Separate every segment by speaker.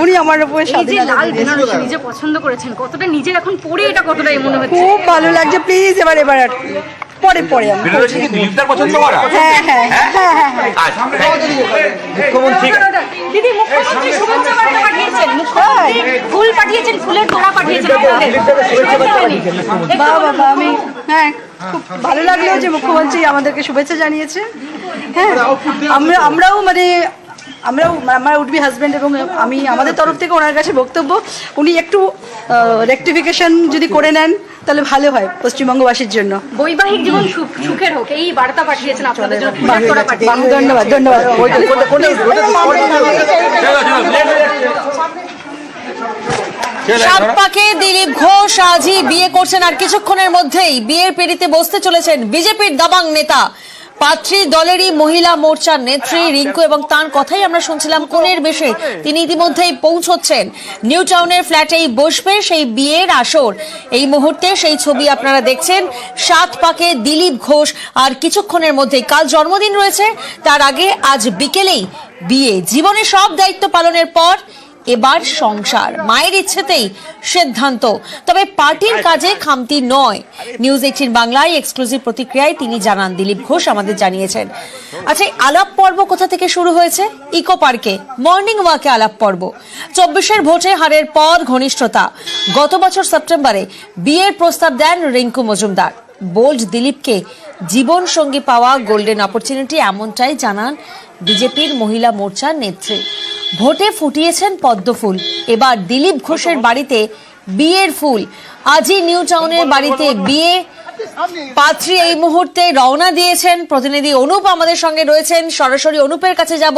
Speaker 1: উনি আমার উপরে
Speaker 2: নিজে পছন্দ করেছেন, কতটা নিজের এখন পরে এটা কতটা মনে হচ্ছে?
Speaker 1: খুব ভালো লাগছে। প্লিজ এবার পরে পরে
Speaker 2: দিদি মুখ্যমন্ত্রী শুভেচ্ছা বার্তা পাঠিয়েছেন, মুখ্যমন্ত্রী ফুল পাঠিয়েছেন, ফুলের তোড়া পাঠিয়েছেন।
Speaker 1: বাবা আমি খুব ভালো লাগলো যে মুখ্যমন্ত্রী আমাদেরকে শুভেচ্ছা জানিয়েছে। হ্যাঁ, আমরাও আমার উড বি হাজব্যান্ড এবং আমি আমাদের তরফ থেকে ওনার কাছে বক্তব্য, উনি একটু রেকটিফিকেশন যদি করে নেন তাহলে ভালো হয় পশ্চিমবঙ্গবাসীর জন্য।
Speaker 2: বৈবাহিক জীবন সুখের হোক এই বার্তা পাঠিয়েছেন আপনাদের জন্য।
Speaker 1: ধন্যবাদ ধন্যবাদ।
Speaker 3: 7 পাকে দিলীপ ঘোষ আজই বিয়ে করছেন, আর কিছুক্ষণের মধ্যেই বিয়ের পিঁড়িতে বসতে চলেছেন বিজেপির দাবাং নেতা, পাত্রী দলেরই মহিলা মোর্চার নেত্রী রিঙ্কু, এবং তার কথাই আমরা শুনছিলাম কোণের বেশে তিনি ইতিমধ্যেই পৌঁছচ্ছেন। নিউ টাউনের ফ্ল্যাটেই বসবে সেই বিয়ের আসর। এই মুহূর্তে সেই ছবি আপনারা দেখছেন। 7 পাকে দিলীপ ঘোষ, আর কিছুক্ষণের মধ্যেই কাল জন্মদিন রয়েছে, তার আগে আজ বিকেলেই বিয়ে। জীবনে সব দায়িত্ব পালনের পর এবার সংসার, মায়ের ইচ্ছেতেই সিদ্ধান্ত, তবে পার্টির কাজে খামতি নয়। নিউজ 18 বাংলায় এক্সক্লুসিভ প্রতিক্রিয়ায় তিনি জানান, দিলীপ ঘোষ আমাদের জানিয়েছেন। আচ্ছা, আলাপ পর্ব কোথা থেকে শুরু হয়েছে? ইকো পার্কে মর্নিং ওয়াকে আলাপ পর্ব। 24-এর ভোটে হারের পর ঘনিষ্ঠতা। গত বছর সেপ্টেম্বরে বিয়ের প্রস্তাব দেন রিঙ্কু মজুমদার। বোল্ড দিলীপকে জীবন সঙ্গী পাওয়া গোল্ডেন অপরচুনিটি, এমনটাই জানান বিজেপির মহিলা মোর্চার নেত্রী। ভোটে ফুটিয়েছেন পদ্মফুল, এবার দিলীপ ঘোষের বাড়িতে বিয়ের ফুল। আজই নিউ টাউনের বাড়িতে বিয়ে। পাত্রী এই মুহূর্তে রওনা দিয়েছেন। প্রতিনিধি অনুপ আমাদের সঙ্গে রয়েছেন, সরাসরি অনুপের কাছে যাব।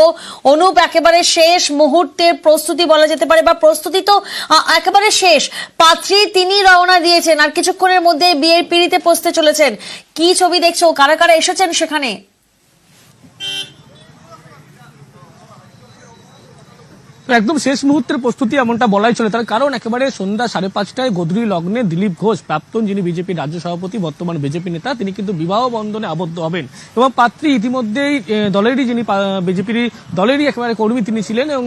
Speaker 3: অনুপ, একেবারে শেষ মুহূর্তের প্রস্তুতি বলা যেতে পারে, বা প্রস্তুতি তো একেবারে শেষ। পাত্রী তিনি রওনা দিয়েছেন, আর কিছুক্ষণের মধ্যে বিয়ের পিঁড়িতে পৌঁছতে চলেছেন। কি ছবি দেখছো, কারা কারা এসেছেন সেখানে?
Speaker 4: একদম শেষ মুহূর্তের প্রস্তুতি এমনটা বলাই চলে, তার কারণ একেবারে সন্ধ্যা 5:30টায় গোধূলি লগ্নে দিলীপ ঘোষ, প্রাক্তন যিনি বিজেপির রাজ্য সভাপতি, বর্তমান বিজেপি নেতা, তিনি কিন্তু বিবাহ বন্ধনে আবদ্ধ হবেন। এবং পাত্রী ইতিমধ্যেই দলেরই যিনি বিজেপির দলেরই একেবারে কর্মী তিনি ছিলেন, এবং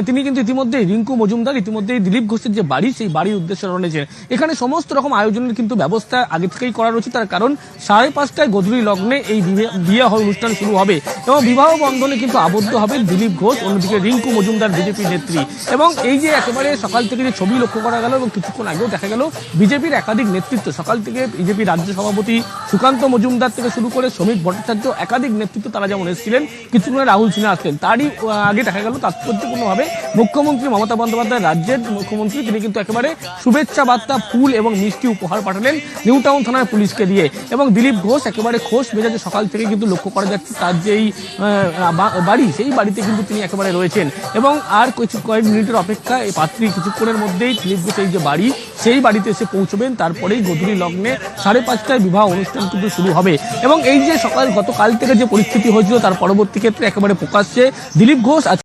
Speaker 4: তিনি কিন্তু ইতিমধ্যেই রিঙ্কু মজুমদার ইতিমধ্যেই দিলীপ ঘোষের যে বাড়ি, সেই বাড়ির উদ্দেশ্যে রয়েছেন। এখানে সমস্ত রকম আয়োজনের কিন্তু ব্যবস্থা আগে থেকেই করা রয়েছে, তার কারণ 5:30টায় গোধূলি লগ্নে এই বিয়ে অনুষ্ঠান শুরু হবে এবং বিবাহ বন্ধনে কিন্তু আবদ্ধ হবেন দিলীপ ঘোষ, অন্যদিকে রিঙ্কু মজুমদার বিজেপি নেত্রী। এবং এই যে একেবারে সকাল থেকে যে ছবি লক্ষ্য করা গেল এবং কিছুক্ষণ আগেও দেখা গেল, বিজেপির একাধিক নেতৃত্ব সকাল থেকে বিজেপি রাজ্য সভাপতি সুকান্ত মজুমদার থেকে শুরু করে শ্রমিক ভট্টাচার্য, একাধিক নেতৃত্ব তারা যেমন এসেছিলেন, কিছুক্ষণ রাহুল সিনহা আসলেন। তারই আগে দেখা গেল তাৎপর্যপূর্ণভাবে মুখ্যমন্ত্রী মমতা বন্দ্যোপাধ্যায়, রাজ্যের মুখ্যমন্ত্রী, তিনি কিন্তু একেবারে শুভেচ্ছা বার্তা, ফুল এবং মিষ্টি উপহার পাঠালেন নিউ টাউন থানার পুলিশকে দিয়ে। এবং দিলীপ ঘোষ একেবারে খোশ মেজাজে সকাল থেকে কিন্তু লক্ষ্য করা যাচ্ছে তার যেই বাড়ি, সেই বাড়িতে কিন্তু তিনি একেবারে রয়েছেন। এবং আর কয়েক মিনিটের অপেক্ষা, এই পাত্রী কিছুক্ষণের মধ্যেই দিলীপ ঘোষ এই যে বাড়ি, সেই বাড়িতে এসে পৌঁছবেন। তারপরেই গোধূলি লগ্নে 5:30টায় বিবাহ অনুষ্ঠান কিন্তু শুরু হবে। এবং এই যে গতকাল থেকে যে পরিস্থিতি হয়েছিল, তার পরবর্তী ক্ষেত্রে একেবারে প্রকাশ্যে দিলীপ ঘোষ আজ